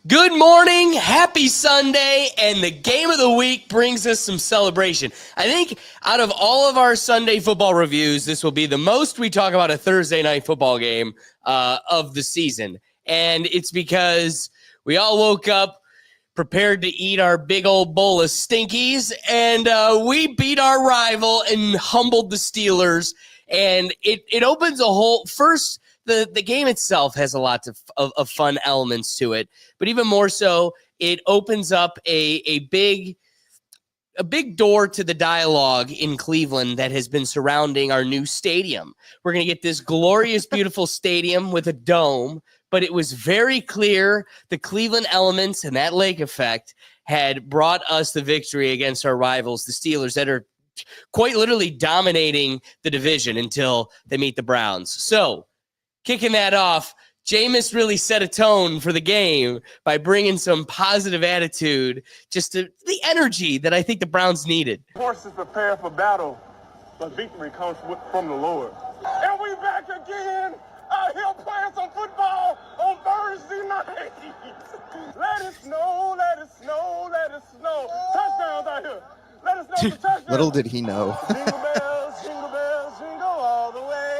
Good morning, happy Sunday, and the game of the week brings us some celebration. I think out of all of our Sunday football reviews, this will be the most we talk about a Thursday night football game of the season. And it's because we all woke up prepared to eat our big old bowl of Stinkies, and we beat our rival and humbled the Steelers. And it opens a whole first. The game itself has a lot of fun elements to it, but even more so, it opens up a big door to the dialogue in Cleveland that has been surrounding our new stadium. We're going to get this glorious, beautiful stadium with a dome, but it was very clear the Cleveland elements and that lake effect had brought us the victory against our rivals, the Steelers, that are quite literally dominating the division until they meet the Browns. So, kicking that off, Jameis really set a tone for the game by bringing some positive attitude, just to the energy that I think the Browns needed. Horses prepare for battle, but victory comes from the Lord. And we back again out here playing some football on Thursday night. Let it snow, let it snow, let it snow. Touchdowns out here. Let us know the touchdowns. Little did he know. Jingle bells, jingle all the way.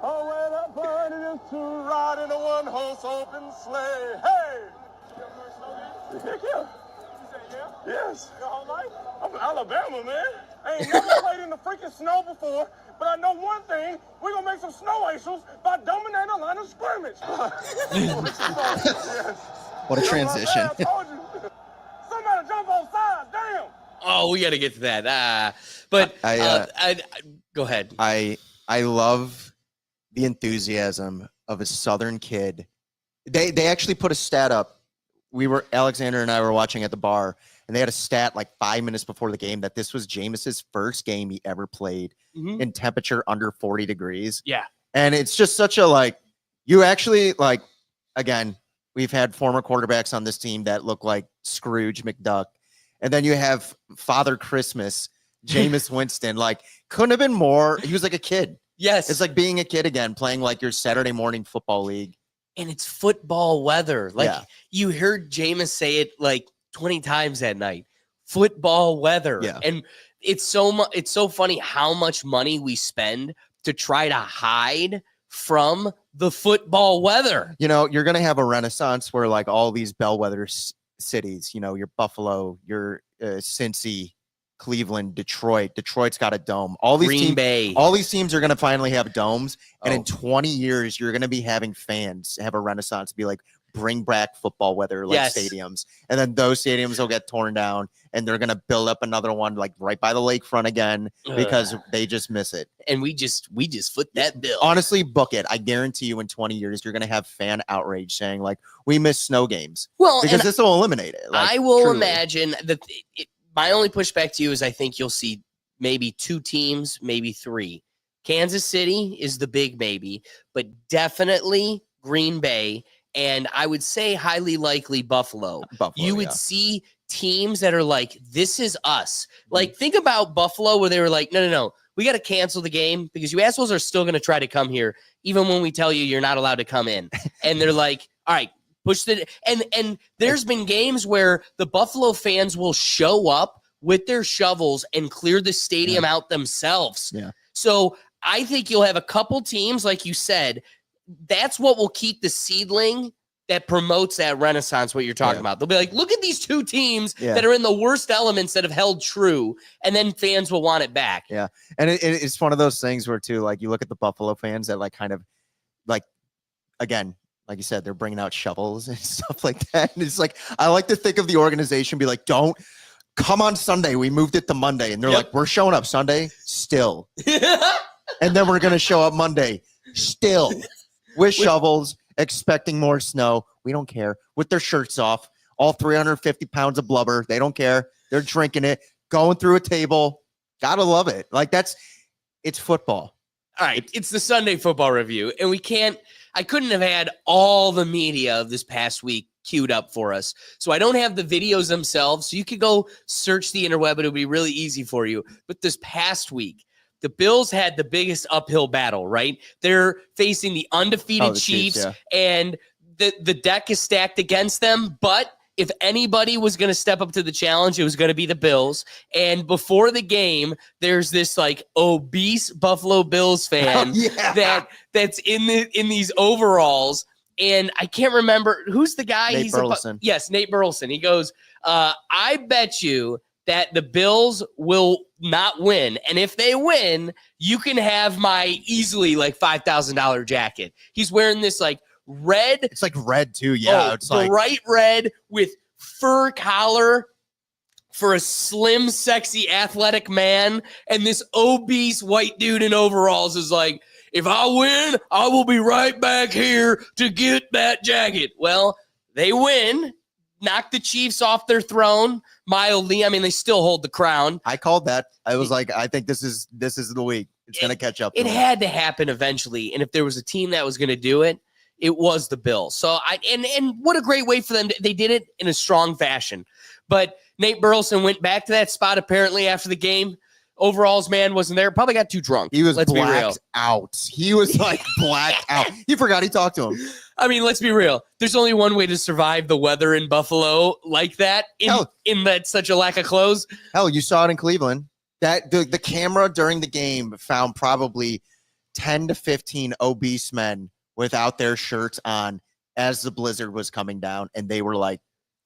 Oh, where the fun it is to ride in a one-horse open sleigh. Hey! Heck yeah. You say yeah? Yes. Your whole life? I'm from Alabama, man. I ain't never played in the freaking snow before, but I know one thing. We're going to make some snow angels by dominating a line of scrimmage. Yes. What a transition. I told you. Somebody jump on sides. Damn. Oh, we got to get to that. But go ahead. I love the enthusiasm of a Southern kid. They actually put a stat up. Alexander and I were watching at the bar, and they had a stat like 5 minutes before the game that this was Jameis's first game he ever played in temperature under 40 degrees. Yeah. And it's just such a you actually again, we've had former quarterbacks on this team that look like Scrooge McDuck. And then you have Father Christmas, Jameis Winston. Couldn't have been more. He was like a kid. Yes. It's like being a kid again, playing your Saturday morning football league. And it's football weather. You heard Jameis say it 20 times that night. Football weather. Yeah. And it's so funny how much money we spend to try to hide from the football weather. You're going to have a renaissance where all these bellwether cities, your Buffalo, your Cincy, Cleveland, Detroit. Detroit's got a dome. All these Green Bay. All these teams are going to finally have domes. And in 20 years, you're going to be having fans have a renaissance, be bring back football weather stadiums. And then those stadiums will get torn down, and they're going to build up another one right by the lakefront again because they just miss it. And we just foot that bill. Honestly, book it. I guarantee you in 20 years, you're going to have fan outrage saying we miss snow games. Well, because this will eliminate it. I will truly imagine that my only pushback to you is I think you'll see maybe two teams, maybe three. Kansas City is the big maybe, but definitely Green Bay. And I would say highly likely Buffalo. You would see teams that are this is us. Think about Buffalo where they were no, we got to cancel the game because you assholes are still going to try to come here, even when we tell you you're not allowed to come in. And they're all right, push the and there's been games where the Buffalo fans will show up with their shovels and clear the stadium out themselves. Yeah. So I think you'll have a couple teams, like you said. That's what will keep the seedling that promotes that renaissance, what you're talking about. They'll be look at these two teams that are in the worst elements that have held true, and then fans will want it back. Yeah. And it's one of those things where, too, you look at the Buffalo fans that, kind of, again, like you said, they're bringing out shovels and stuff like that. And it's I like to think of the organization, be don't come on Sunday. We moved it to Monday. And they're we're showing up Sunday still. And then we're going to show up Monday still. With shovels, expecting more snow. We don't care. With their shirts off, all 350 pounds of blubber. They don't care. They're drinking it, going through a table. Gotta love it. It's football. All right, it's the Sunday football review, and I couldn't have had all the media of this past week queued up for us. So I don't have the videos themselves, so you could go search the interweb. It'll be really easy for you. But this past week, the Bills had the biggest uphill battle, right? They're facing the undefeated Chiefs, and the deck is stacked against them, but if anybody was going to step up to the challenge, it was going to be the Bills. And before the game, there's this like obese Buffalo Bills fan that's in these overalls. And I can't remember who's the guy. Nate Burleson. Yes, Nate Burleson. He goes, I bet you that the Bills will not win. And if they win, you can have my easily like $5,000 jacket. He's wearing this like red. It's like red too. Yeah. It's like bright red with fur collar for a slim, sexy, athletic man. And this obese white dude in overalls is like, if I win, I will be right back here to get that jacket. Well, they win, knock the Chiefs off their throne mildly. I mean, they still hold the crown. I called that. I was like, I think this is the week. It's going to catch up. It had to happen eventually. And if there was a team that was going to do it, it was the Bills. So and what a great way for them. They did it in a strong fashion. But Nate Burleson went back to that spot apparently after the game. Overalls man wasn't there. Probably got too drunk. He was let's be real. blacked out. He was like blacked out. He forgot he talked to him. I mean, let's be real. There's only one way to survive the weather in Buffalo like that in that such a lack of clothes. Hell, you saw it in Cleveland. That the camera during the game found probably 10 to 15 obese men without their shirts on as the blizzard was coming down, and they were like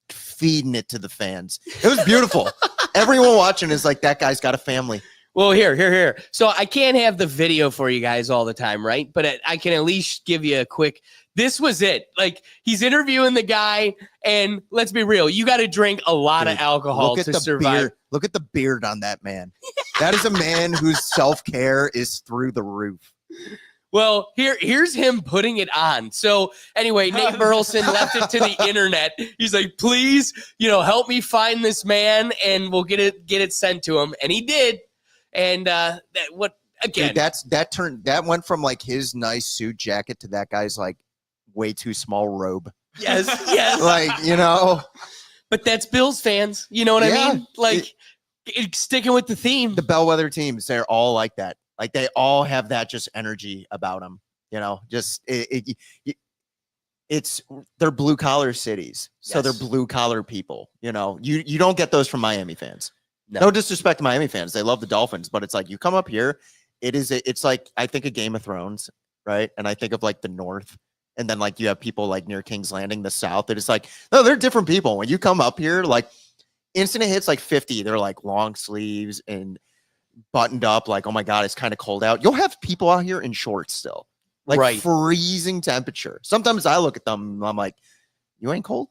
feeding it to the fans. It was beautiful. Everyone watching is like, that guy's got a family. Well, here. So I can't have the video for you guys all the time, right? But I can at least give you a quick. This was it. Like, he's interviewing the guy, and let's be real, you got to drink a lot of alcohol to survive. Beard. Look at the beard on that man. That is a man whose self-care is through the roof. Well, here's him putting it on. So anyway, Nate Burleson left it to the internet. He's like, please, help me find this man, and we'll get it sent to him. And he did. And again? Dude, that went from like his nice suit jacket to that guy's like way too small robe. Yes. Like, But that's Bills fans. You know what I mean? Like, sticking with the theme. The bellwether teams, they're all like that. Like, they all have that just energy about them, just they're blue collar cities. So Yes. they're blue collar people, you don't get those from Miami fans. No disrespect to Miami fans. They love the Dolphins, but it's like, you come up here, it's like, I think of Game of Thrones, right? And I think of like the North, and then like you have people like near King's Landing, the South. It is like, no, they're different people. When you come up here, like instant it hits like 50, they're like long sleeves and buttoned up, like, oh my God, it's kind of cold out. You'll have people out here in shorts still, like freezing temperature. Sometimes I look at them and I'm like, you ain't cold?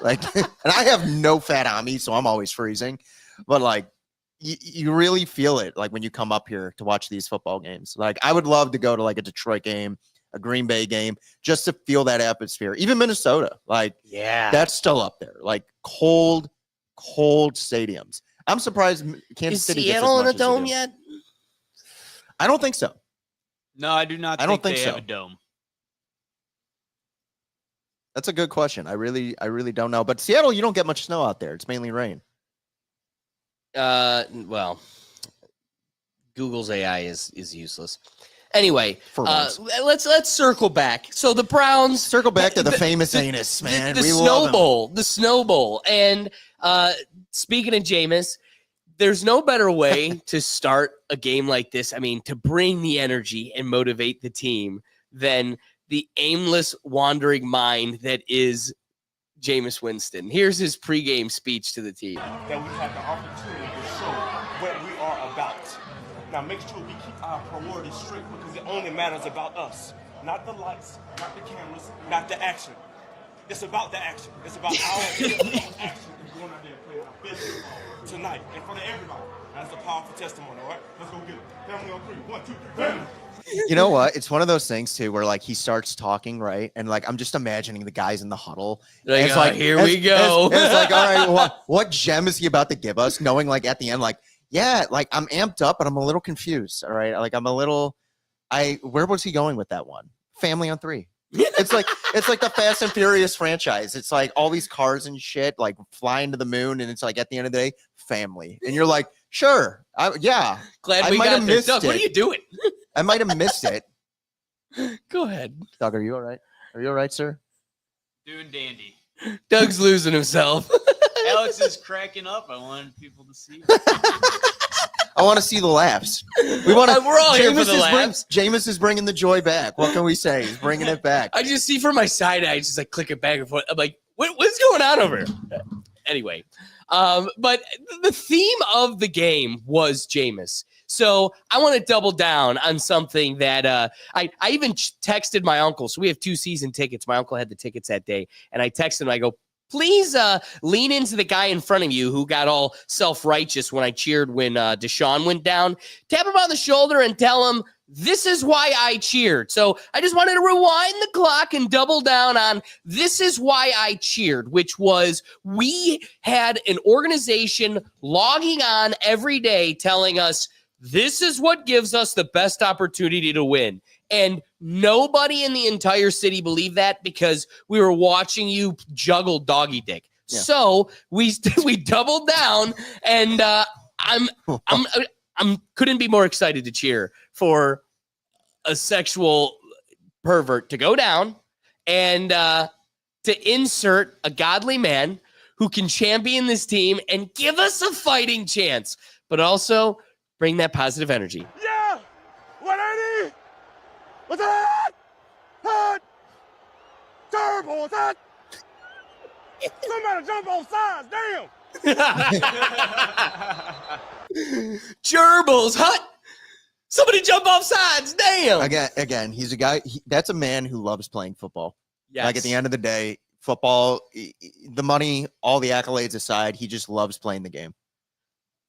Like, and I have no fat on me, so I'm always freezing. But like, you really feel it, like when you come up here to watch these football games. Like, I would love to go to like a Detroit game, a Green Bay game, just to feel that atmosphere. Even Minnesota, like, that's still up there. Like cold stadiums. I'm surprised Kansas City gets Seattle as in much a dome as yet? I don't think so. No, I do not. I don't think they so. have a dome. That's a good question. I really don't know. But Seattle, you don't get much snow out there. It's mainly rain. Well, Google's AI is useless. Anyway, let's circle back. So the Browns Circle back to the famous anus, man. The Snow Bowl. And speaking of Jameis, there's no better way to start a game like this. I mean, to bring the energy and motivate the team than the aimless, wandering mind that is Jameis Winston. Here's his pregame speech to the team. That we have the opportunity to show what we are about. Now make sure we keep our priorities straight, because it only matters about us. Not the lights, not the cameras, not the action. It's about the action. It's about our action and going out there and playing our business tonight in front of everybody. That's a powerful testimony, all right? Let's go get it. Family on 3. 1, 2, 3, family. You know what? It's one of those things too, where like he starts talking, right? And like I'm just imagining the guys in the huddle. Like, it's like, here we go. It's like, all right, what gem is he about to give us? Knowing like at the end, like, yeah, like I'm amped up, but I'm a little confused. All right, like where was he going with that one? Family on 3. It's like the Fast and Furious franchise. It's like all these cars and shit, like flying to the moon, and it's like at the end of the day, family. And you're like, sure, yeah. Glad we got this. Doug, what are you doing? I might have missed it. Go ahead. Doug, are you all right? Are you all right, sir? Doing dandy. Doug's losing himself. Alex is cracking up. I wanted people to see. I want to see the laughs. We want to. We're all here for the laughs. Jameis is bringing the joy back. What can we say? He's bringing it back. I just see from my side eye, just like clicking back and forth. I'm like, what's going on over here? Anyway, but the theme of the game was Jameis. So I want to double down on something that I even texted my uncle. So we have 2 season tickets. My uncle had the tickets that day. And I texted him. I go, please lean into the guy in front of you who got all self-righteous when I cheered when Deshaun went down. Tap him on the shoulder and tell him, this is why I cheered. So I just wanted to rewind the clock and double down on this is why I cheered, which was we had an organization logging on every day telling us this is what gives us the best opportunity to win. And nobody in the entire city believed that because we were watching you juggle doggy dick. Yeah. So we doubled down, and I'm couldn't be more excited to cheer for a sexual pervert to go down and to insert a godly man who can champion this team and give us a fighting chance, but also bring that positive energy. Yeah! 180! What's that? Hot! Turbo, what's that? Somebody jump on sides, damn! Gerbils, hut! Somebody jump off sides, damn! Again, he's a guy. That's a man who loves playing football. Yes. Like at the end of the day, football, the money, all the accolades aside, he just loves playing the game.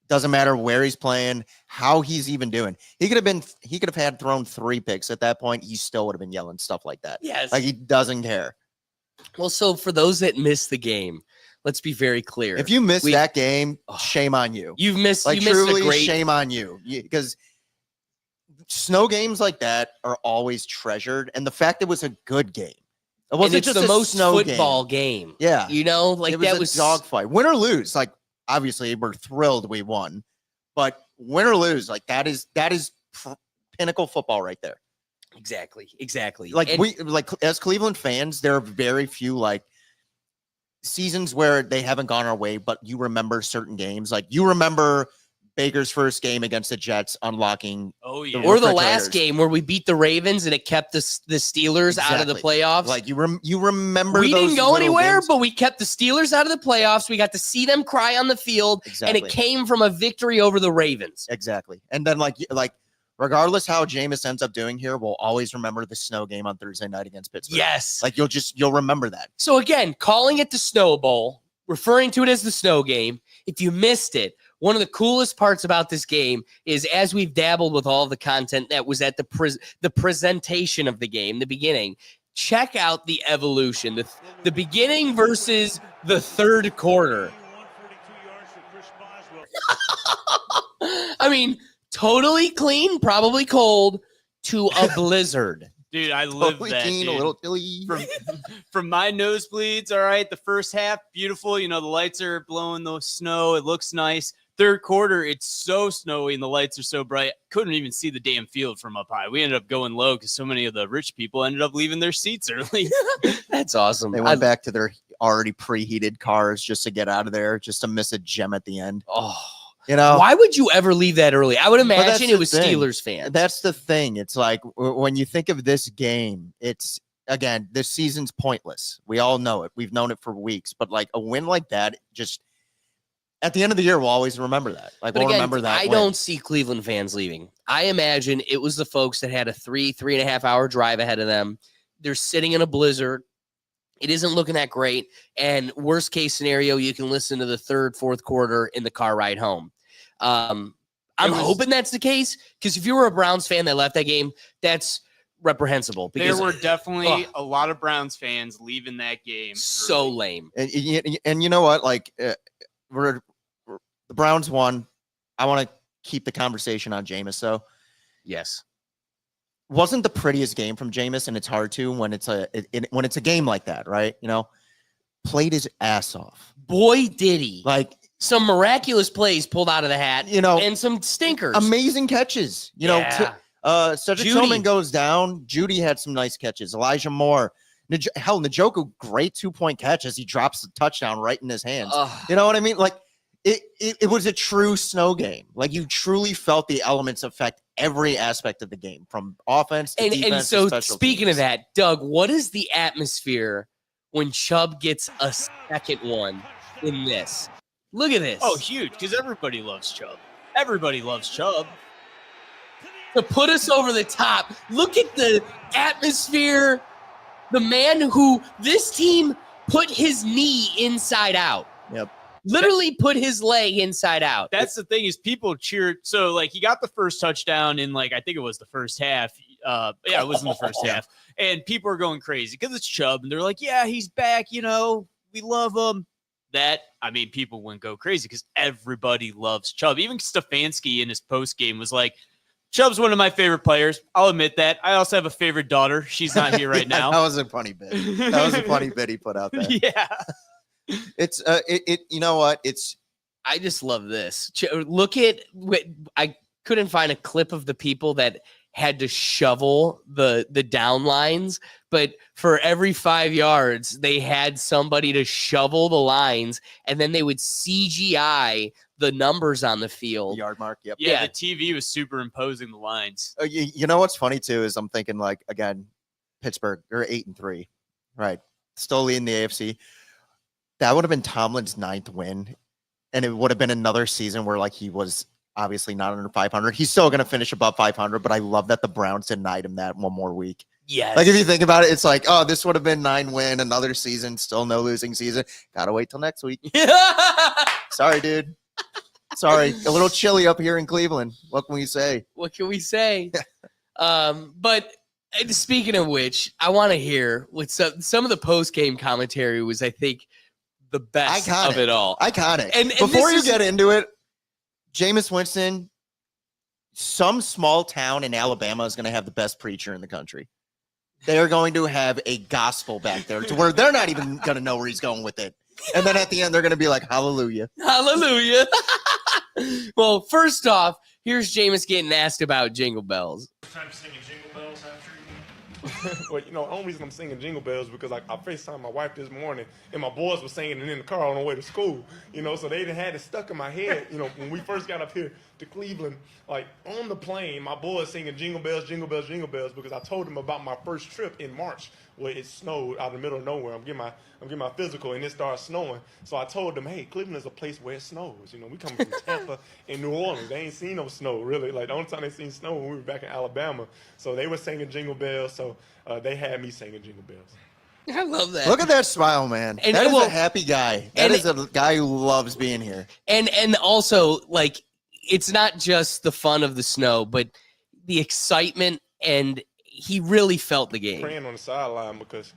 Doesn't matter where he's playing, how he's even doing. He could have had thrown 3 picks at that point. He still would have been yelling stuff like that. Yes. Like he doesn't care. Well, so for those that missed the game, let's be very clear. If you missed that game, shame on you. You've missed, like, you missed truly, a great shame on you. Because snow games like that are always treasured. And the fact it was a good game. It wasn't just the most snow football game. Yeah. You know, like it was that a was dogfight. Win or lose, like obviously we're thrilled we won. But win or lose, like that is pinnacle football right there. Exactly. Like as Cleveland fans, there are very few like seasons where they haven't gone our way, but you remember certain games. Like you remember Baker's first game against the Jets unlocking. Oh yeah. Or the last game where we beat the Ravens and it kept the Steelers out of the playoffs. Like you remember we those didn't go anywhere, games. but we kept the Steelers out of the playoffs. We got to see them cry on the field, and it came from a victory over the Ravens. Exactly. And then like regardless how Jameis ends up doing here, we'll always remember the snow game on Thursday night against Pittsburgh. Yes. Like you'll remember that. So again, calling it the Snow Bowl, referring to it as the snow game. If you missed it, one of the coolest parts about this game is as we've dabbled with all the content that was at the presentation of the game, the beginning, check out the evolution, the beginning versus the third quarter. I mean, totally clean, probably cold, to a blizzard. Dude, I live Totally that. keen, Dude. a little chilly. From my nosebleeds, all right. The first half, beautiful. You know, the lights are blowing the snow. It looks nice. Third quarter, it's so snowy and the lights are so bright. Couldn't even see the damn field from up high. We ended up going low because so many of the rich people ended up leaving their seats early. That's awesome. They went back to their already preheated cars just to get out of there, just to miss a gem at the end. Oh, you know, why would you ever leave that early? I would imagine it was thing. Steelers fans. That's the thing. It's like when you think of this game, it's again, this season's pointless. We all know it. We've known it for weeks, but like a win like that, just at the end of the year, we'll always remember that. Like we'll remember that. I don't see Cleveland fans leaving. I imagine it was the folks that had a 3.5 hour drive ahead of them. They're sitting in a blizzard. It isn't looking that great. And worst case scenario, you can listen to the third, fourth quarter in the car ride home. I'm hoping that's the case, because if you were a Browns fan that left that game, that's reprehensible. Because there were definitely a lot of Browns fans leaving that game. So early. lame. And you know what? Like we're the Browns won. I want to keep the conversation on Jameis, though. Yes. Wasn't the prettiest game from Jameis, and it's hard to when it's a game like that, right? You know, played his ass off. Boy, did he. Like some miraculous plays pulled out of the hat, you know, and some stinkers. Amazing catches. You know, Cedric Tillman goes down. Judy had some nice catches. Elijah Moore. Hell, Njoku, great 2-point catch as he drops the touchdown right in his hands. Ugh. You know what I mean? Like it was a true snow game. Like you truly felt the elements affect every aspect of the game, from offense to defense. And so, to special speaking teams. of that, Doug, what is the atmosphere when Chubb gets a second one in this? Look at this. Oh, huge, because everybody loves Chubb. Everybody loves Chubb. To put us over the top, look at the atmosphere. The man who this team put his knee inside out. Yep. Literally put his leg inside out. That's the thing is people cheered. So like he got the first touchdown in like I think it was the first half. Yeah, it was in the first half. And people are going crazy because it's Chubb, and they're like, "Yeah, he's back. You know, we love him." People wouldn't go crazy because everybody loves Chubb. Even Stefanski in his post game was like, "Chubb's one of my favorite players. I'll admit that. I also have a favorite daughter. She's not here right now." That was a funny bit. That was a funny bit he put out there. Yeah. It's you know what? I just love this. Look at I couldn't find a clip of the people that had to shovel the down lines, but for every 5 yards, they had somebody to shovel the lines, and then they would CGI the numbers on the field. Yard mark. Yep. Yeah, Yeah. the TV was superimposing the lines. You know what's funny too is I'm thinking like again, Pittsburgh, they're 8-3, right? Still leading the AFC. That would have been Tomlin's 9th win, and it would have been another season where like he was obviously not under 500. He's still going to finish above 500, but I love that the Browns denied him that one more week. Yes. Like if you think about it, it's like, oh, this would have been 9 win, another season, still no losing season. Gotta wait till next week. Sorry, dude. Sorry, a little chilly up here in Cleveland. What can we say? What can we say? But speaking of which, I want to hear what some of the post game commentary was. I think the best Iconic. of it all. Iconic. And Before this you is- get into it, Jameis Winston, some small town in Alabama is going to have the best preacher in the country. They are going to have a gospel back there to where they're not even going to know where he's going with it. And then at the end, they're going to be like, hallelujah. Hallelujah. Well, first off, here's Jameis getting asked about Jingle Bells. Time singing Jingle Bells after you. Well, you know, the only reason I'm singing Jingle Bells is because I FaceTimed my wife this morning, and my boys were singing it in the car on the way to school. You know, so they done had it stuck in my head. You know, when we first got up here to Cleveland, like on the plane, my boys singing Jingle Bells, Jingle Bells, Jingle Bells, because I told them about my first trip in March where it snowed out in the middle of nowhere. I'm getting my physical, and it started snowing. So I told them, hey, Cleveland is a place where it snows. You know, we coming from Tampa and New Orleans. They ain't seen no snow, really. Like, the only time they seen snow when we were back in Alabama. So they were singing Jingle Bells, so they had me singing Jingle Bells. I love that. Look at that smile, man. And- That is well, a happy guy. That and- is a guy who loves being here. And also, like, it's not just the fun of the snow, but the excitement, and he really felt the game. Praying on the sideline because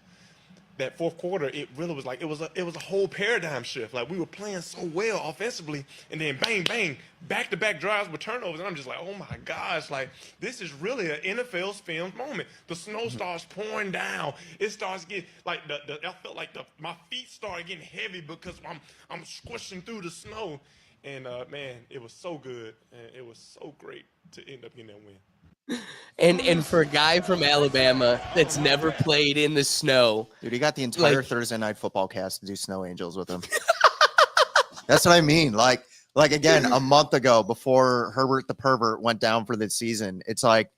that fourth quarter, it really was like it was a whole paradigm shift. Like we were playing so well offensively, and then bang, bang, back-to-back drives with turnovers, and I'm just like, oh my gosh, like this is really an NFL's filmed moment. The snow starts pouring down. It starts getting like I felt like my feet started getting heavy because I'm squishing through the snow, and man, it was so good, and it was so great to end up getting that win. And for a guy from Alabama that's never played in the snow, Dude, he got the entire Like- Thursday night football cast to do Snow Angels with him. That's what I mean. Like again, a month ago, before Herbert the pervert went down for the season, it's like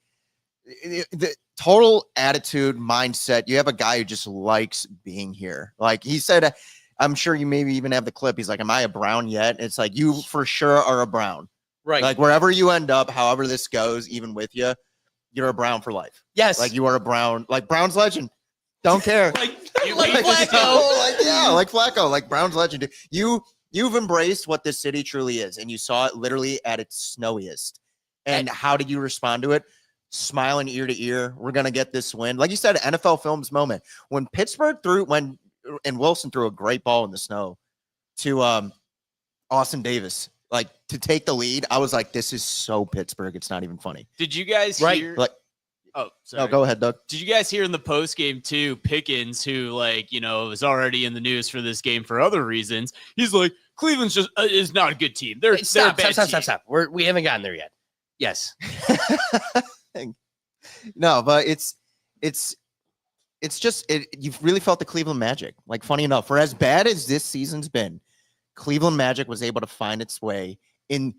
the total attitude, mindset. You have a guy who just likes being here. Like he said, I'm sure you maybe even have the clip. He's like, am I a Brown yet? It's like, you for sure are a Brown. right? Like wherever you end up, however this goes, even with you, you're a Brown for life. yes, Like you are a Brown, like Brown's legend. Don't care. like Like Flacco. like Flacco, like Brown's legend. You've embraced what this city truly is, and you saw it literally at its snowiest. And how did you respond to it? Smiling ear to ear. We're gonna get this win. Like you said, NFL Films moment. When Pittsburgh and Wilson threw a great ball in the snow to Austin Davis, like to take the lead, I was like, this is so Pittsburgh. It's not even funny. Did you guys Right. hear? Like, Oh, sorry. no, go ahead, Doug. Did you guys hear in the post game too, Pickens, who like, you know, was already in the news for this game for other reasons. He's like, Cleveland's just is not a good team. They're Stop. a bad team. We haven't gotten there yet. Yes. No, but it's it's just you've really felt the Cleveland magic. Like, funny enough, for as bad as this season's been, Cleveland magic was able to find its way in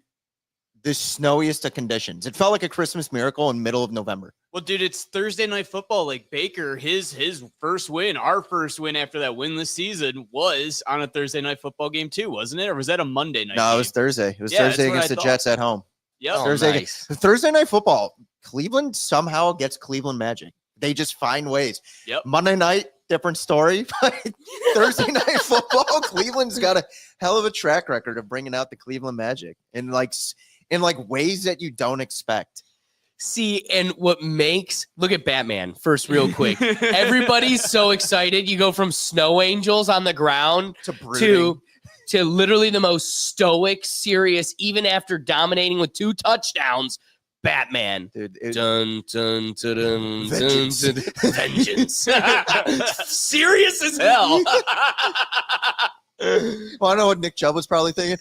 the snowiest of conditions. It felt like a Christmas miracle in middle of November. Well, dude, it's Thursday night football. Like Baker, his first win, our first win after that winless season was on a Thursday night football game too, wasn't it? Or was that a Monday night? No, game? it was Thursday. It was Yeah, Thursday that's what against I the thought. Jets at home. Yep. Nice. Thursday night football. Cleveland somehow gets Cleveland magic. They just find ways. Yep. Monday night, different story. But Thursday night football, Cleveland's got a hell of a track record of bringing out the Cleveland magic in ways that you don't expect. See, and what makes look at Batman first, real quick. Everybody's so excited. You go from snow angels on the ground to literally the most stoic, serious, even after dominating with 2 touchdowns. Batman, dude. Dun, dun, dun, dun, Vengeance. dun, dun, vengeance. Serious as hell. Well, I know what Nick Chubb was probably thinking.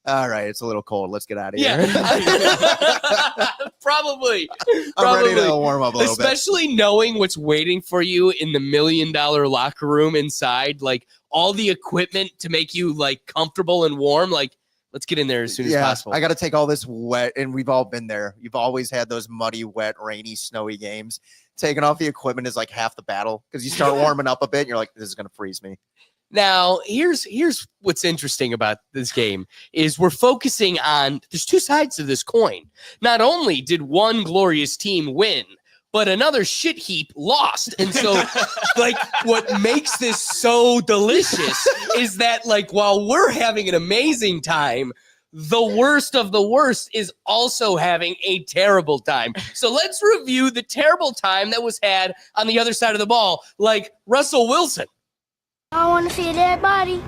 All right, it's a little cold. Let's get out of here. Yeah, probably. I'm ready to warm up a little bit. Especially knowing what's waiting for you in the $1 million locker room inside, like all the equipment to make you like comfortable and warm. Like, let's get in there as soon as possible. I got to take all this wet, and we've all been there. You've always had those muddy, wet, rainy, snowy games. Taking off the equipment is like half the battle because you start warming up a bit, and you're like, this is going to freeze me. Now, here's what's interesting about this game is we're focusing on there's 2 sides to this coin. Not only did one glorious team win, but another shit heap lost. And so, like, what makes this so delicious is that, like, while we're having an amazing time, the worst of the worst is also having a terrible time. So let's review the terrible time that was had on the other side of the ball, like Russell Wilson. I want to see a dead body.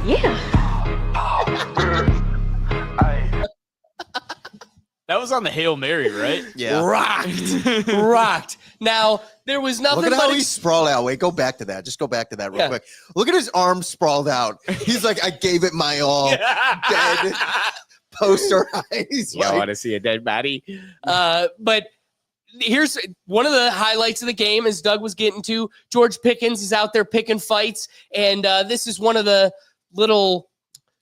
Yeah. That was on the Hail Mary, right? Yeah. Rocked. Now, there was nothing Look at how but he's sprawled out. Wait, go back to that. Just go back to that real quick. Look at his arms sprawled out. He's like, I gave it my all. Dead. Poster eyes. You want to see a dead body? But here's one of the highlights of the game, as Doug was getting to. George Pickens is out there picking fights, and this is one of the little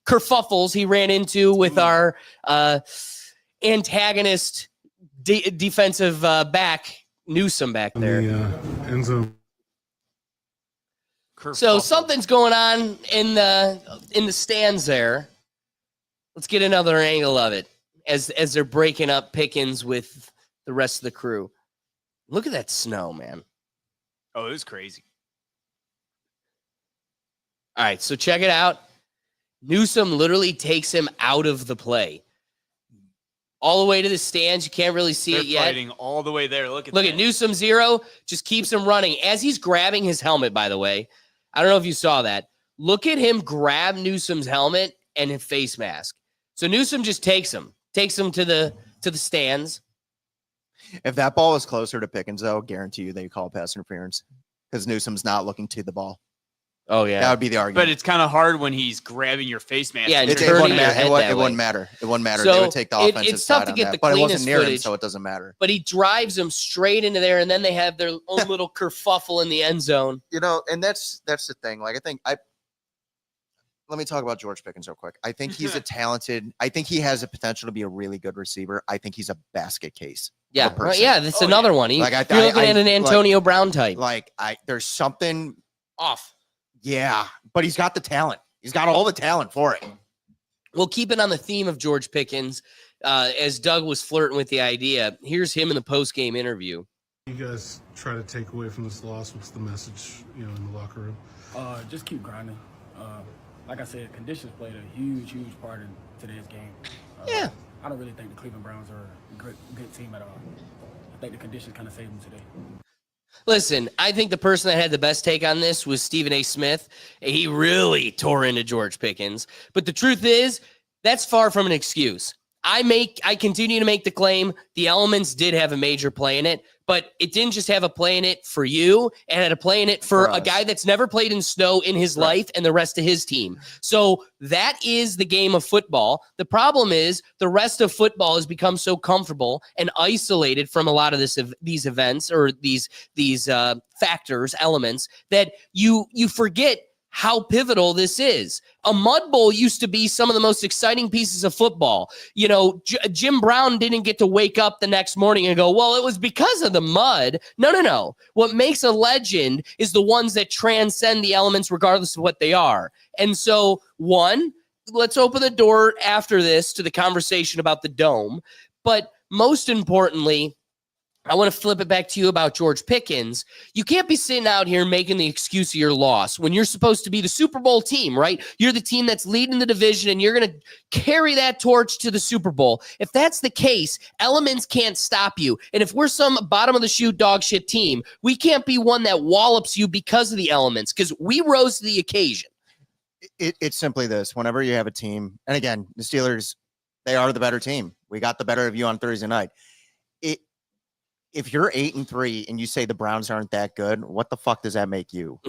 kerfuffles he ran into with our antagonist defensive back, Newsome back there. End zone. So something's going on in the stands there. Let's get another angle of it as they're breaking up Pickens with the rest of the crew. Look at that snow, man. Oh, it was crazy. All right, so check it out. Newsome literally takes him out of the play. All the way to the stands. You can't really see They're it yet. fighting all the way there. Look at Newsome 0 just keeps him running. As he's grabbing his helmet, by the way, I don't know if you saw that. Look at him grab Newsome's helmet and his face mask. So Newsome just takes him to the stands. If that ball was closer to Pickens, though, guarantee you they call pass interference because Newsome's not looking to the ball. Oh, yeah. That would be the argument. But it's kind of hard when he's grabbing your face mask. Yeah, and It turning wouldn't your matter. head that It way. wouldn't matter. It wouldn't matter. So They would take the it's offensive tough side to on get that. the But it wasn't cleanest near him, footage. so it doesn't matter. But he drives him straight into there, and then they have their own little kerfuffle in the end zone. You know, and that's the thing. Like, let me talk about George Pickens real quick. I think he's I think he has the potential to be a really good receiver. I think he's a basket case. Yeah, of a person. yeah, that's another one. You're looking at an Antonio Brown type. There's something Off. Yeah, but he's got the talent. He's got all the talent for it. Well, keeping on the theme of George Pickens, as Doug was flirting with the idea, here's him in the post-game interview. You guys try to take away from this loss. What's the message, in the locker room? Just keep grinding. Like I said, conditions played a huge part in today's game. Yeah. I don't really think the Cleveland Browns are a good team at all. I think the conditions kind of saved them today. Listen, I think the person that had the best take on this was Stephen A. Smith. He really tore into George Pickens. But the truth is, that's far from an excuse. I continue to make the claim the elements did have a major play in it, but it didn't just have a play in it for you, and had a play in it for a us. guy that's never played in snow in his life and the rest of his team. So that is the game of football. The problem is the rest of football has become so comfortable and isolated from a lot of these events or these factors, elements, that you forget how pivotal this is. A mud bowl used to be some of the most exciting pieces of football. You know, Jim Brown didn't get to wake up the next morning and go, well, it was because of the mud. No. What makes a legend is the ones that transcend the elements regardless of what they are. And so, one, let's open the door after this to the conversation about the dome. But most importantly, I want to flip it back to you about George Pickens. You can't be sitting out here making the excuse of your loss when you're supposed to be the Super Bowl team, right? You're the team that's leading the division, and you're going to carry that torch to the Super Bowl. If that's the case, elements can't stop you. And if we're some bottom of the shoe dog shit team, we can't be one that wallops you because of the elements, because we rose to the occasion. It's simply this. Whenever you have a team, and again, the Steelers, they are the better team. We got the better of you on Thursday night. If you're 8-3 and you say the Browns aren't that good, what the fuck does that make you?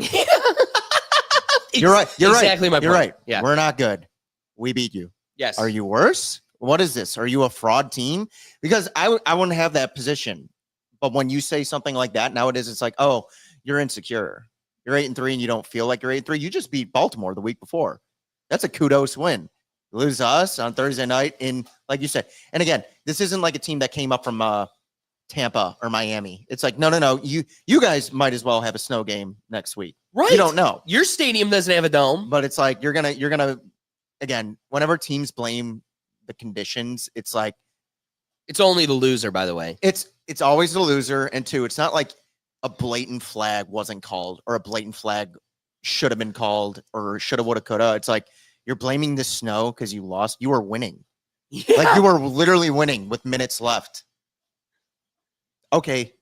You're right. You're exactly right. my point. You're right. Yeah. We're not good. We beat you. Yes. Are you worse? What is this? Are you a fraud team? Because I wouldn't have that position. But when you say something like that, nowadays it's like, oh, you're insecure. You're 8-3 and you don't feel like you're 8-3. You just beat Baltimore the week before. That's a kudos win. You lose to us on Thursday night in, like you said. And again, this isn't like a team that came up from Tampa or Miami. It's like, no. You guys might as well have a snow game next week. Right. You don't know. Your stadium doesn't have a dome. But it's like you're gonna again, whenever teams blame the conditions, it's like It's only the loser, by the way. it's always the loser. And two, it's not like a blatant flag wasn't called or a blatant flag should have been called or shoulda, woulda, coulda. It's like you're blaming the snow because you lost. You were winning. Yeah. Like you were literally winning with minutes left. Okay.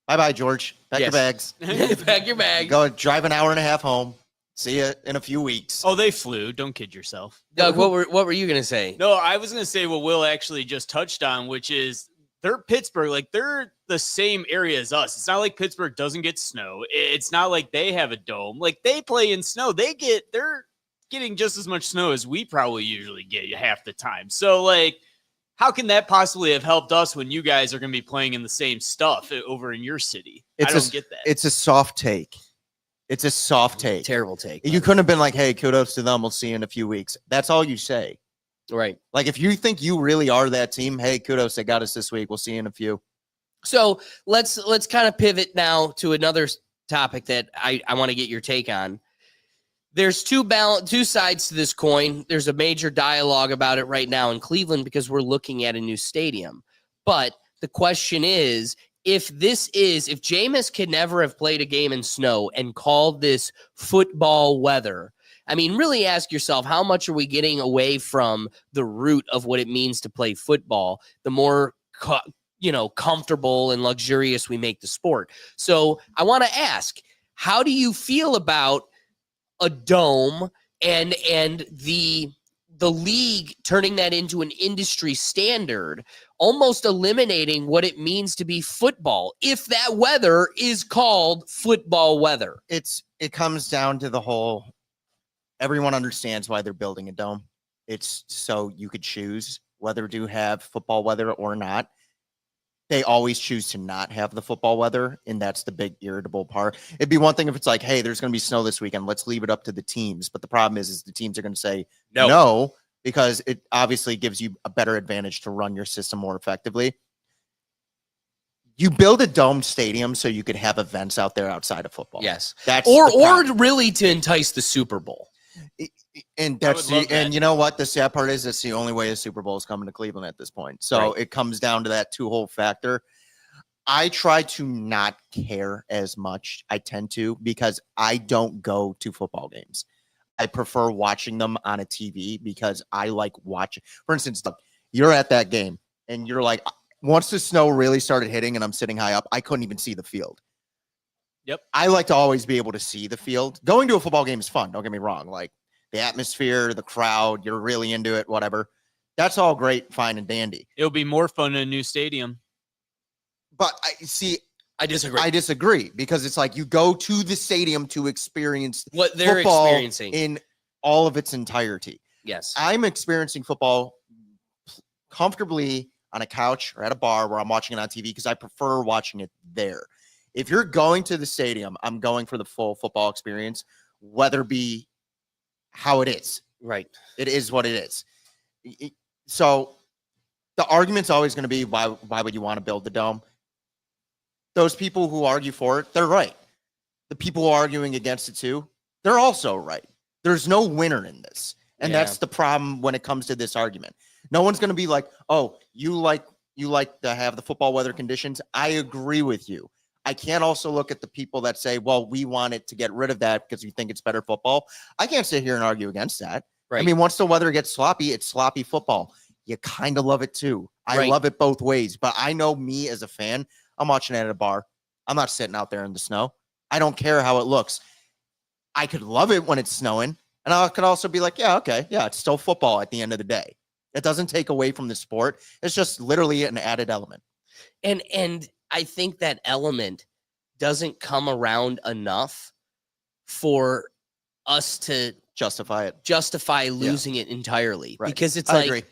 Bye-bye, George. Pack your bags. Pack your bag. Go drive an hour and a half home. See you in a few weeks. Oh, they flew. Don't kid yourself. Doug, what were you gonna say? No, I was going to say what Will actually just touched on, which is they're Pittsburgh. Like, they're the same area as us. It's not like Pittsburgh doesn't get snow. It's not like they have a dome. Like, they play in snow. They're getting just as much snow as we probably usually get half the time. So, like, how can that possibly have helped us when you guys are going to be playing in the same stuff over in your city? I don't get that. It's a soft take. It's a soft take. Terrible take. You couldn't have been like, hey, kudos to them. We'll see you in a few weeks. That's all you say. Right. Like, if you think you really are that team, hey, kudos, they got us this week. We'll see you in a few. So let's kind of pivot now to another topic that I want to get your take on. There's two sides to this coin. There's a major dialogue about it right now in Cleveland because we're looking at a new stadium. But the question is, if Jameis could never have played a game in snow and called this football weather, I mean, really ask yourself, how much are we getting away from the root of what it means to play football? The more comfortable and luxurious we make the sport. So I want to ask, how do you feel about a dome and the league turning that into an industry standard, almost eliminating what it means to be football, if that weather is called football weather? It comes down to the whole, everyone understands why they're building a dome. It's so you could choose whether to have football weather or not. They always choose to not have the football weather, and that's the big irritable part. It'd be one thing if it's like, hey, there's going to be snow this weekend. Let's leave it up to the teams. But the problem is the teams are going to say no, because it obviously gives you a better advantage to run your system more effectively. You build a domed stadium so you could have events out there outside of football. Yes. That's or really to entice the Super Bowl. And you know what? The sad part is that's the only way a Super Bowl is coming to Cleveland at this point. So It comes down to that two-hole factor. I try to not care as much. I tend to, because I don't go to football games. I prefer watching them on a TV because I like watching. For instance, look, you're at that game and you're like, once the snow really started hitting and I'm sitting high up, I couldn't even see the field. Yep. I like to always be able to see the field. Going to a football game is fun. Don't get me wrong. Like, the atmosphere, the crowd, you're really into it, whatever. That's all great, fine, and dandy. It'll be more fun in a new stadium. But I see, I disagree. I disagree because it's like you go to the stadium to experience what they're football experiencing in all of its entirety. Yes. I'm experiencing football comfortably on a couch or at a bar where I'm watching it on TV because I prefer watching it there. If you're going to the stadium, I'm going for the full football experience, whether it be how it is. Right. It is what it is. So the argument's always going to be why would you want to build the dome? Those people who argue for it, they're right. The people who are arguing against it too, they're also right. There's no winner in this. And that's the problem when it comes to this argument. No one's going to be like, "Oh, you like to have the football weather conditions." I agree with you. I can't also look at the people that say, "Well, we want it to get rid of that because we think it's better football." I can't sit here and argue against that. Right. I mean, once the weather gets sloppy, it's sloppy football. You kind of love it too. I love it both ways, but I know me as a fan, I'm watching it at a bar. I'm not sitting out there in the snow. I don't care how it looks. I could love it when it's snowing, and I could also be like, yeah, okay, yeah, it's still football at the end of the day. It doesn't take away from the sport. It's just literally an added element. And I think that element doesn't come around enough for us to justify losing it entirely. Right. Because it's I like, agree.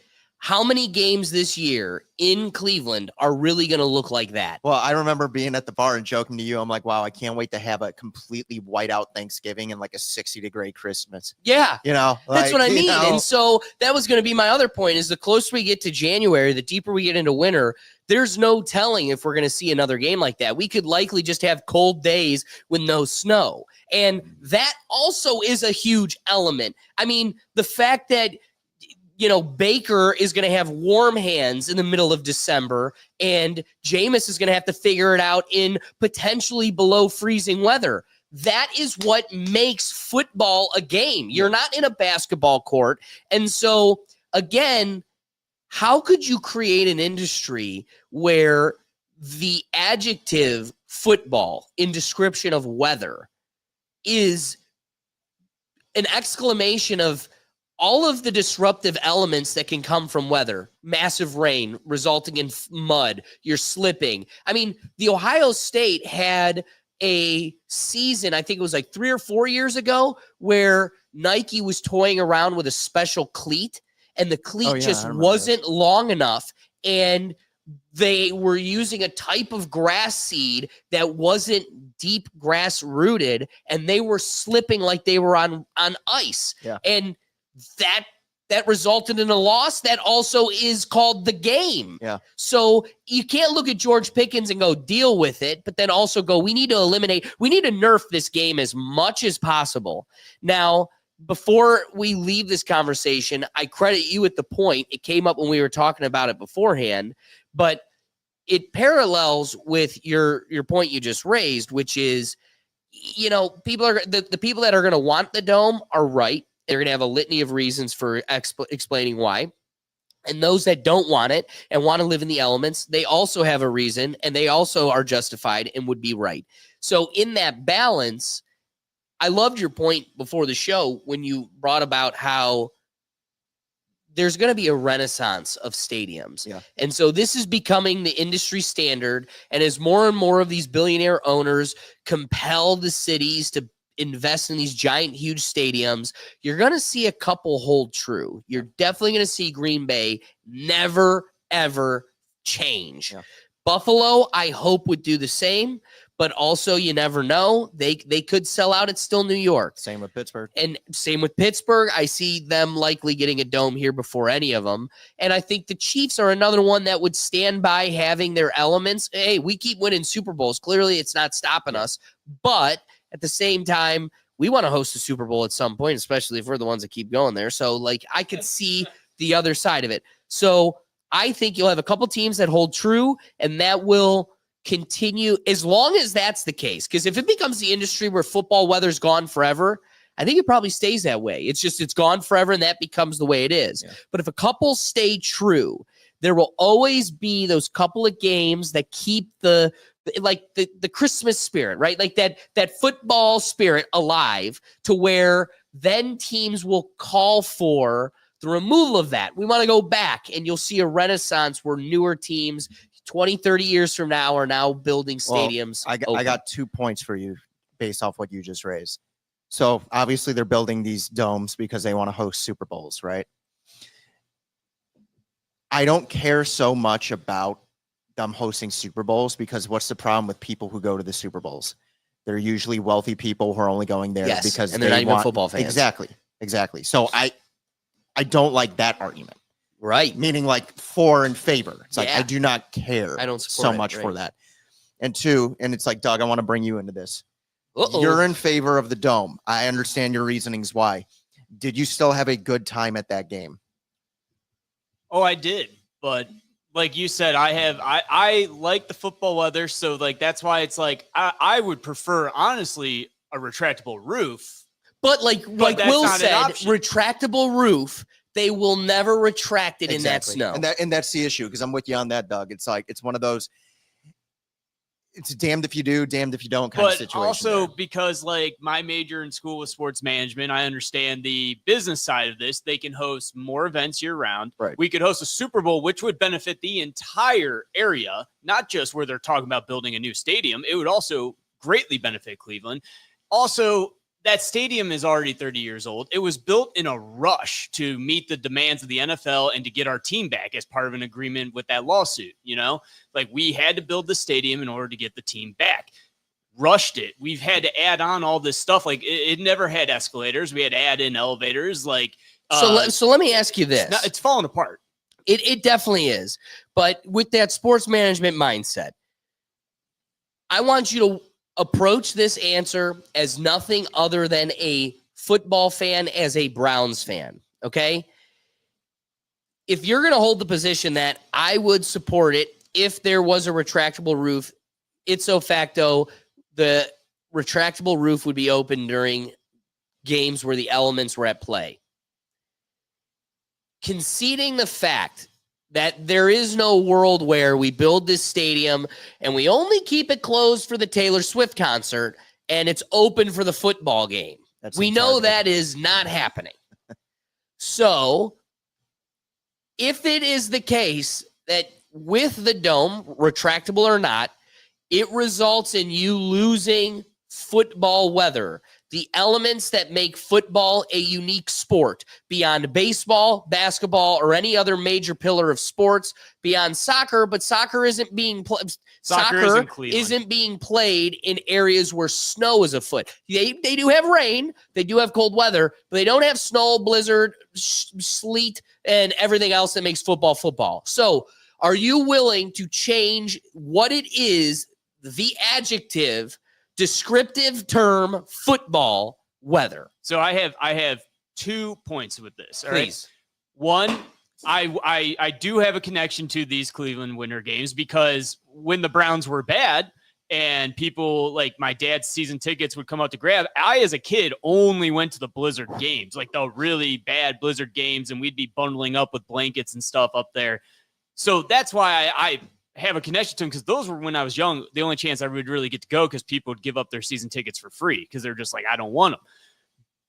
how many games this year in Cleveland are really going to look like that? Well, I remember being at the bar and joking to you. I'm like, wow, I can't wait to have a completely white out Thanksgiving and like a 60-degree Christmas. Yeah. You know, that's like, what I mean. You know, And so that was going to be my other point is the closer we get to January, the deeper we get into winter, there's no telling if we're going to see another game like that. We could likely just have cold days with no snow. And that also is a huge element. I mean, the fact that Baker is going to have warm hands in the middle of December, and Jameis is going to have to figure it out in potentially below freezing weather. That is what makes football a game. You're not in a basketball court. And so, again, how could you create an industry where the adjective football in description of weather is an exclamation of all of the disruptive elements that can come from weather, massive rain resulting in mud, you're slipping. I mean, the Ohio State had a season, I think it was like 3 or 4 years ago, where Nike was toying around with a special cleat, and the cleat just wasn't long enough. And they were using a type of grass seed that wasn't deep grass rooted, and they were slipping like they were on ice. Yeah. And that resulted in a loss that also is called the game. Yeah. So you can't look at George Pickens and go deal with it, but then also go, we need to nerf this game as much as possible. Now, before we leave this conversation, I credit you at the point. It came up when we were talking about it beforehand, but it parallels with your point you just raised, which is, people are the people that are going to want the dome are right. They're going to have a litany of reasons for explaining why. And those that don't want it and want to live in the elements, they also have a reason, and they also are justified and would be right. So in that balance, I loved your point before the show when you brought about how there's going to be a renaissance of stadiums. Yeah. And so this is becoming the industry standard. And as more and more of these billionaire owners compel the cities to invest in these giant, huge stadiums, you're going to see a couple hold true. You're definitely going to see Green Bay never, ever change. Yeah. Buffalo, I hope, would do the same, but also you never know. They could sell out. It's still New York. Same with Pittsburgh. And same with Pittsburgh. I see them likely getting a dome here before any of them. And I think the Chiefs are another one that would stand by having their elements. Hey, we keep winning Super Bowls. Clearly, it's not stopping us. But at the same time, we want to host a Super Bowl at some point, especially if we're the ones that keep going there. So, I could see the other side of it. So I think you'll have a couple teams that hold true, and that will continue as long as that's the case. Because if it becomes the industry where football weather's gone forever, I think it probably stays that way. It's gone forever, and that becomes the way it is. Yeah. But if a couple stay true, there will always be those couple of games that keep the Christmas spirit, right? Like that football spirit alive, to where then teams will call for the removal of that. We want to go back, and you'll see a renaissance where newer teams, 20, 30 years from now are now building stadiums. Well, I got 2 points for you based off what you just raised. So obviously they're building these domes because they want to host Super Bowls, right? I don't care so much about them hosting Super Bowls because what's the problem with people who go to the Super Bowls? They're usually wealthy people who are only going there because and they're not even football fans. Exactly. So I don't like that argument. Right. Meaning like for and favor. It's like I do not care I don't so much for that. And two, and it's like, Doug, I want to bring you into this. You're in favor of the dome. I understand your reasonings why. Did you still have a good time at that game? Oh, I did. But like you said, I like the football weather. So like, that's why it's like, I would prefer honestly a retractable roof. But like Will said, retractable roof, they will never retract it in that snow. And that's the issue. Cause I'm with you on that, Doug. It's like, it's one of those, it's damned if you do, damned if you don't kind of situation. But also because like my major in school was sports management, I understand the business side of this. They can host more events year round. Right. We could host a Super Bowl, which would benefit the entire area, not just where they're talking about building a new stadium. It would also greatly benefit Cleveland. Also, that stadium is already 30 years old. It was built in a rush to meet the demands of the NFL and to get our team back as part of an agreement with that lawsuit. You know, like we had to build the stadium in order to get the team back. Rushed it. We've had to add on all this stuff. Like it never had escalators. We had to add in elevators. Like so let me ask you this. It's falling apart. It definitely is. But with that sports management mindset, I want you to approach this answer as nothing other than a football fan, as a Browns fan, okay? If you're going to hold the position that I would support it if there was a retractable roof, ipso facto, the retractable roof would be open during games where the elements were at play. Conceding the fact that there is no world where we build this stadium and we only keep it closed for the Taylor Swift concert and it's open for the football game. We know that is not happening. So if it is the case that with the dome, retractable or not, it results in you losing football weather, the elements that make football a unique sport beyond baseball, basketball, or any other major pillar of sports, beyond soccer. But soccer isn't being played. Soccer isn't being played in areas where snow is afoot. They do have rain, they do have cold weather, but they don't have snow, blizzard, sleet, and everything else that makes football. So, are you willing to change what it is, the adjective, descriptive term, football weather? So I have 2 points with this. All Please. Right. One, I do have a connection to these Cleveland Winter Games because when the Browns were bad and people like my dad's season tickets would come out to grab, I as a kid only went to the Blizzard games, like the really bad Blizzard games, and we'd be bundling up with blankets and stuff up there. So that's why I have a connection to them, because those were, when I was young, the only chance I would really get to go, because people would give up their season tickets for free because they're just like, I don't want them.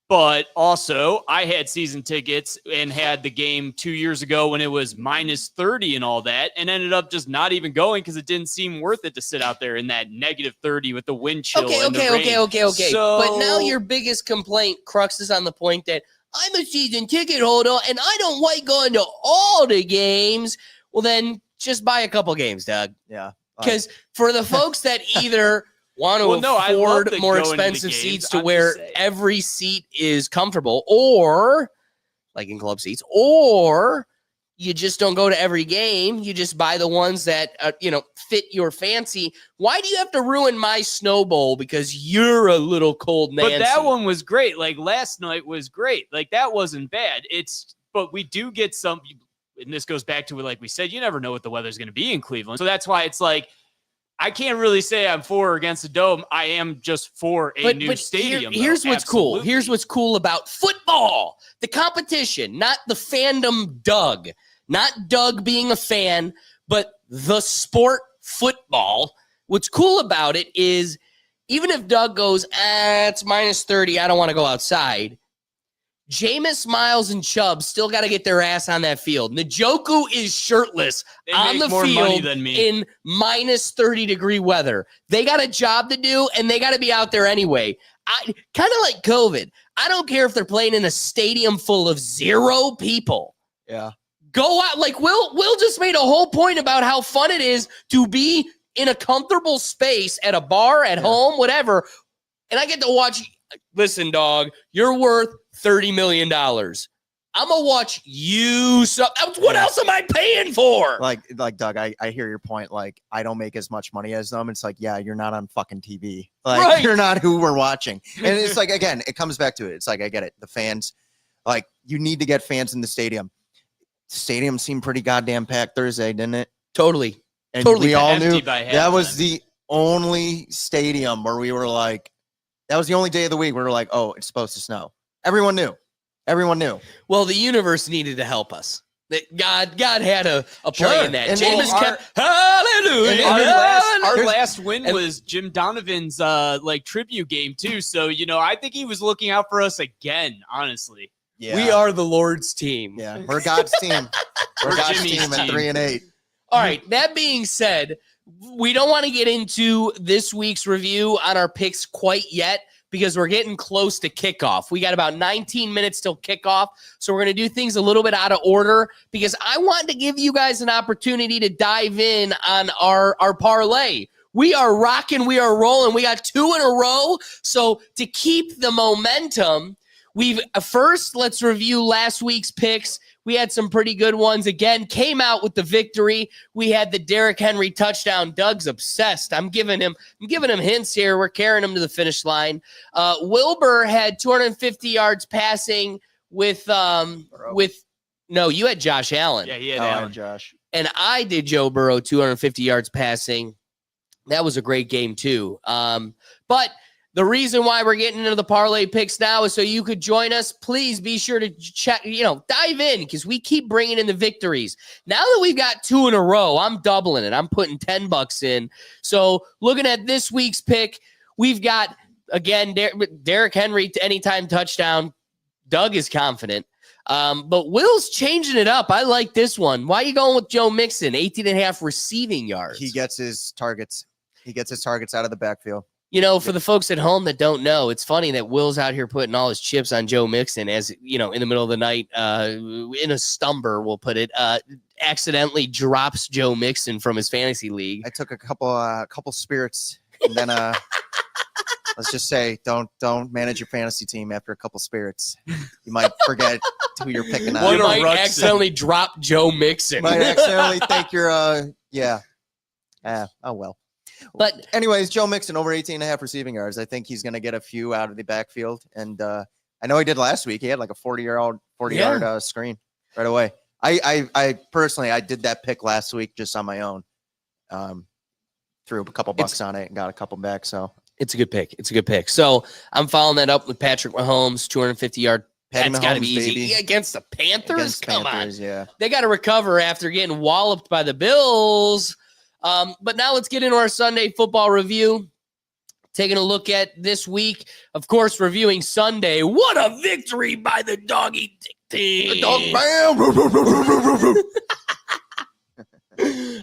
But also, I had season tickets and had the game 2 years ago when it was minus 30 and all that, and ended up just not even going because it didn't seem worth it to sit out there in that negative 30 with the wind chill. Okay. So, but now your biggest complaint cruxes on the point that I'm a season ticket holder and I don't like going to all the games. Well, then just buy a couple games, Doug. Yeah. Because for the folks that either want to afford more expensive seats to where every seat is comfortable, or like in club seats, or you just don't go to every game, you just buy the ones that fit your fancy. Why do you have to ruin my Snow Bowl because you're a little cold Nancy? But that one was great. Like last night was great. Like that wasn't bad. But we do get some. And this goes back to, like we said, you never know what the weather's going to be in Cleveland. So that's why it's like, I can't really say I'm for or against the dome. I am just for a new stadium. Here's what's cool. Here's what's cool about football. The competition, not the fandom Doug. Not Doug being a fan, but the sport football. What's cool about it is, even if Doug goes, it's minus 30, I don't want to go outside, Jameis, Miles, and Chubb still got to get their ass on that field. Njoku is shirtless They on make the more money field than me. in minus 30-degree weather. They got a job to do, and they got to be out there anyway. Kind of like COVID. I don't care if they're playing in a stadium full of 0 people. Yeah. Go out. Like Will just made a whole point about how fun it is to be in a comfortable space at a bar, at home, whatever. And I get to watch. Listen, dog, you're worth $30 million. I'm gonna watch you. What else am I paying for? Like Doug, I hear your point. Like, I don't make as much money as them. It's like, yeah, you're not on fucking TV. Like, Right. You're not who we're watching. And it's like, again, it comes back to it. It's like, I get it. The fans, like, you need to get fans in the stadium. Stadium seemed pretty goddamn packed Thursday, didn't it? Totally. And Totally we all empty knew by that was halftime. the only stadium where we were like, that was the only day of the week where we were like, oh, it's supposed to snow. Everyone knew. Everyone knew. Well, the universe needed to help us. That God had a play Sure. in that. And Jameis well, kept hallelujah. Our last win and- was Jim Donovan's like tribute game too. So I think he was looking out for us again. Honestly, Yeah. We are the Lord's team. Yeah. We're God's team. We're God's Jimmy's team at team. 3-8. All right. That being said, we don't want to get into this week's review on our picks quite yet because we're getting close to kickoff. We got about 19 minutes till kickoff. So we're going to do things a little bit out of order because I want to give you guys an opportunity to dive in on our parlay. We are rocking. We are rolling. We got 2 in a row. So to keep the momentum, let's review last week's picks. We had some pretty good ones. Again, came out with the victory. We had the Derrick Henry touchdown. Doug's obsessed. I'm giving him hints here. We're carrying him to the finish line. Wilbur had 250 yards passing with no, you had Josh Allen. yeah, he had Oh, Allen. Josh. And I did Joe Burrow 250 yards passing. That was a great game too. But the reason why we're getting into the parlay picks now is so you could join us. Please be sure to check, dive in because we keep bringing in the victories. Now that we've got 2 in a row, I'm doubling it. I'm putting $10 in. So looking at this week's pick, we've got, again, Derrick Henry anytime touchdown. Doug is confident. But Will's changing it up. I like this one. Why are you going with Joe Mixon? 18.5 receiving yards. He gets his targets. He gets his targets out of the backfield. For the folks at home that don't know, it's funny that Will's out here putting all his chips on Joe Mixon as, in the middle of the night, in a stumber, we'll put it, accidentally drops Joe Mixon from his fantasy league. I took a couple spirits, and then let's just say don't manage your fantasy team after a couple spirits. You might forget who you're picking on. You What a might rush. accidentally drop Joe Mixon. You might accidentally think you're oh well. But Anyways, Joe Mixon over 18.5 receiving yards. I think he's going to get a few out of the backfield. And I know he did last week. He had like a 40-yard screen right away. I personally, I did that pick last week just on my own. Threw a couple bucks on it and got a couple back. So it's a good pick. So I'm following that up with Patrick Mahomes, 250-yard. That's got to be easy. baby. Yeah, against the Panthers? Against Come Panthers, on. yeah. They got to recover after getting walloped by the Bills. But now let's get into our Sunday football review. Taking a look at this week, of course, reviewing Sunday. What a victory by the doggy team.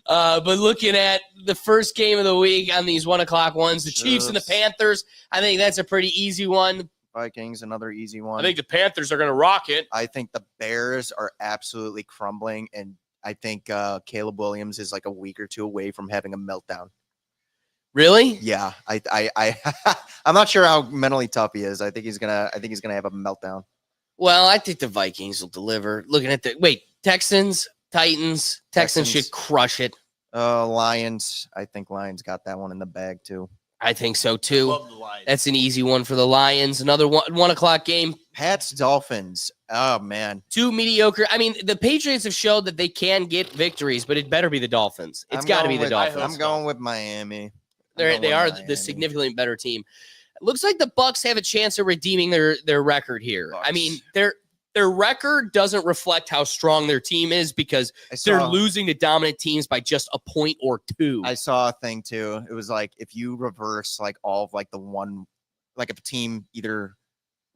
But looking at the first game of the week on these 1:00 ones, the Chiefs and the Panthers, I think that's a pretty easy one. Vikings, another easy one. I think the Panthers are going to rock it. I think the Bears are absolutely crumbling, and I think Caleb Williams is like a week or two away from having a meltdown. Really? Yeah, I'm not sure how mentally tough he is. I think he's gonna have a meltdown. Well, I think the Vikings will deliver. Looking at Texans, Titans. Texans should crush it. Lions. I think Lions got that one in the bag too. I think so too. Love the Lions. That's an easy one for the Lions. Another 1:00 game. Pats, Dolphins. Oh man, 2 mediocre. I mean, the Patriots have showed that they can get victories, but it better be the Dolphins. It's got to be the Dolphins. I'm going with Miami. They are the significantly better team. It looks like the Bucks have a chance of redeeming their record here. Bucks. I mean, their record doesn't reflect how strong their team is because they're losing to dominant teams by just a point or two. I saw a thing too. It was like if you reverse like all of like the one, like if a team either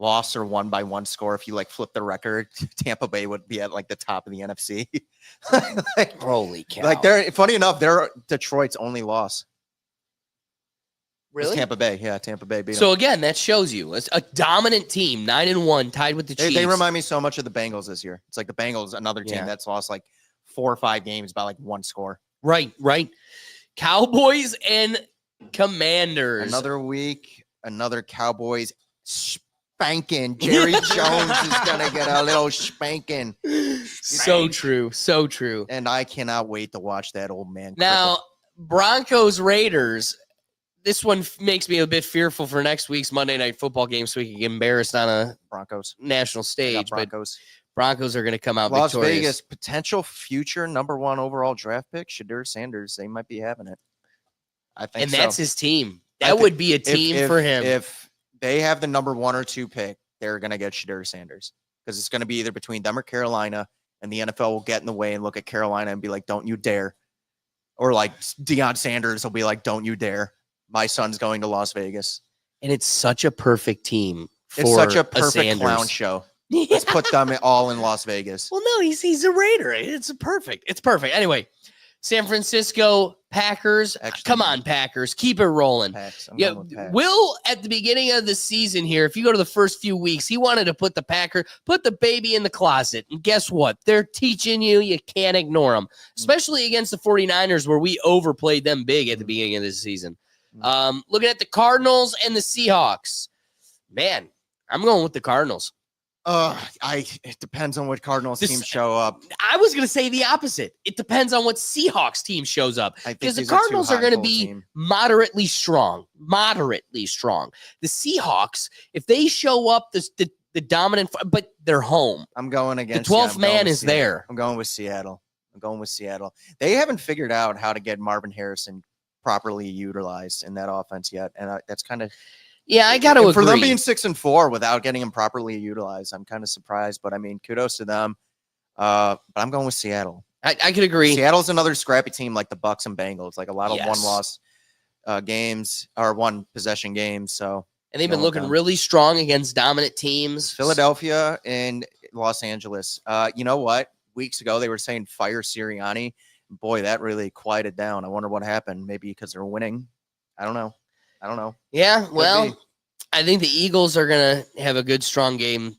lost or won by one score. If you like flip the record, Tampa Bay would be at like the top of the NFC. Holy cow. Like they're funny enough, they're Detroit's only loss. Was really? Tampa Bay. Yeah, Tampa Bay beat them. So again, that shows you a dominant team, 9-1, tied with the Chiefs. They remind me so much of the Bengals this year. It's like the Bengals, another team Yeah. that's lost like 4 or 5 games by like one score. Right. Cowboys and Commanders. Another week, another Cowboys spanking. Jerry Jones is gonna get a little spanking. So true. And I cannot wait to watch that old man. Now, Broncos Raiders. This one makes me a bit fearful for next week's Monday Night Football game, so we can get embarrassed on a Broncos national I got stage. But Broncos. Broncos are going to come out Las victorious. Vegas, potential future #1 overall draft pick, Shadur Sanders. They might be having it. I think And so. that's his team. I That think would be a team for him. If they have the number 1 or 2 pick, they're going to get Shadur Sanders because it's going to be either between them or Carolina, and the NFL will get in the way and look at Carolina and be like, don't you dare. Or like Deion Sanders will be like, don't you dare. My son's going to Las Vegas. And it's such a perfect team for It's such a perfect Sanders. clown show. Yeah. Let's put them all in Las Vegas. Well, no, he's a Raider. It's perfect. It's perfect. Anyway, San Francisco Packers. Excellent. Come on, Packers. Keep it rolling. Packs. I'm Yeah, going with Packs. Will at the beginning of the season here, if you go to the first few weeks, he wanted to put the baby in the closet. And guess what? They're teaching you can't ignore them, especially against the 49ers where we overplayed them big at the beginning of this season. Looking at the Cardinals and the Seahawks. Man, I'm going with the Cardinals. It depends on what Cardinals team show up. I was going to say the opposite. It depends on what Seahawks team shows up. I think Because the these are two Cardinals are hot going to and cold be team. moderately strong. The Seahawks, if they show up the dominant, but they're home. I'm going The against 12th I'm going man with is Seattle. there. I'm going with Seattle. They haven't figured out how to get Marvin Harrison properly utilized in that offense yet, and that's kind of Yeah, I got to agree. for them being 6-4 without getting him properly utilized. I'm kind of surprised, but I mean, kudos to them. But I'm going with Seattle. I could agree. Seattle's another scrappy team like the Bucks and Bengals, like a lot of Yes. one-loss games or one possession games. So And they've been Going with looking them. really strong against dominant teams. Philadelphia and Los Angeles. You know what? Weeks ago they were saying fire Sirianni. Boy, that really quieted down. I wonder what happened. Maybe because they're winning. I don't know. Yeah, be. well, I think the Eagles are going to have a good, strong game.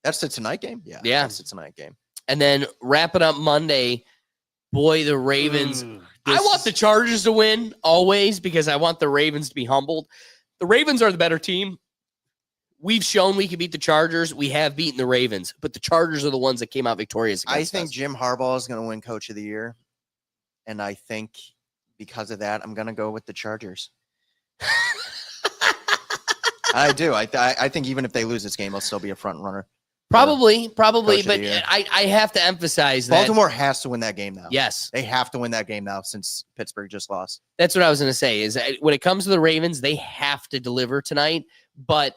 That's the tonight game. Yeah. That's the tonight game. And then wrap it up Monday. Boy, the Ravens. I want the Chargers to win always because I want the Ravens to be humbled. The Ravens are the better team. We've shown we can beat the Chargers. We have beaten the Ravens, but the Chargers are the ones that came out victorious I against think us. Jim Harbaugh is going to win Coach of the Year, and I think because of that, I'm going to go with the Chargers. I do. I think even if they lose this game, I'll still be a front runner. Probably, Coach of but the Year. I have to emphasize that. Baltimore has to win that game now. Yes, They have to win that game now since Pittsburgh just lost. that's what I was going to say. Is that when it comes to the Ravens, they have to deliver tonight. But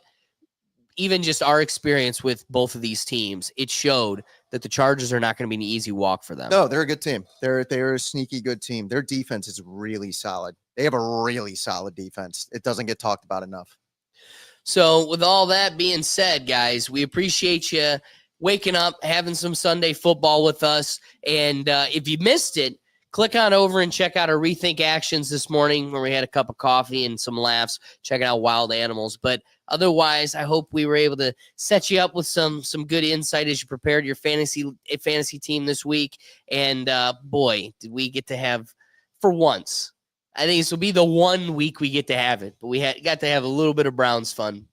even just our experience with both of these teams, it showed that the Chargers are not going to be an easy walk for them. No, they're a good team. They're a sneaky good team. Their defense is really solid. They have a really solid defense. It doesn't get talked about enough. So with all that being said, guys, we appreciate you waking up, having some Sunday football with us. And if you missed it, click on over and check out our Rethink Actions this morning where we had a cup of coffee and some laughs, checking out wild animals. But otherwise, I hope we were able to set you up with some good insight as you prepared your fantasy team this week. And boy, did we get to have, for once, I think this will be the one week we get to have it, but we got to have a little bit of Browns fun.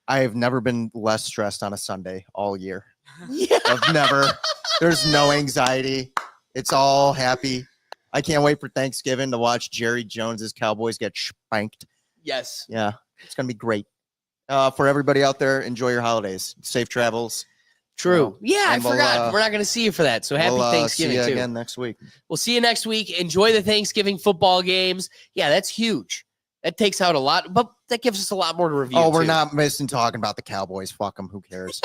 I have never been less stressed on a Sunday all year. Yeah. I've never. There's no anxiety. It's all happy. I can't wait for Thanksgiving to watch Jerry Jones's Cowboys get spanked. Yes. Yeah, it's going to be great. For everybody out there, enjoy your holidays. Safe travels. True. Yeah, I and we'll, forgot. We're not going to see you for that. So happy Thanksgiving see you too. again next week. We'll see you next week. Enjoy the Thanksgiving football games. Yeah, that's huge. That takes out a lot, but that gives us a lot more to review. Oh, we're too. not missing talking about the Cowboys. Fuck them. Who cares?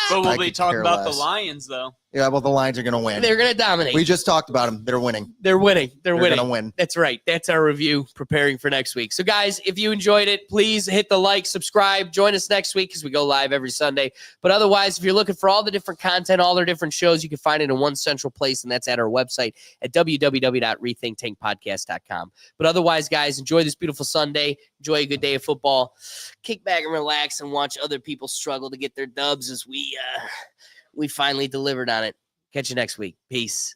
But we'll I be could talking care about less. the Lions, though. Yeah, well, the Lions are going to win. They're going to dominate. We just talked about them. They're winning. They're winning. They're winning. Going to win. That's right. That's our review preparing for next week. So, guys, if you enjoyed it, please hit the like, subscribe, join us next week because we go live every Sunday. But otherwise, if you're looking for all the different content, all their different shows, you can find it in one central place, and that's at our website at www.rethinktankpodcast.com. But otherwise, guys, enjoy this beautiful Sunday. Enjoy a good day of football. Kick back and relax and watch other people struggle to get their dubs as we finally delivered on it. Catch you next week. Peace.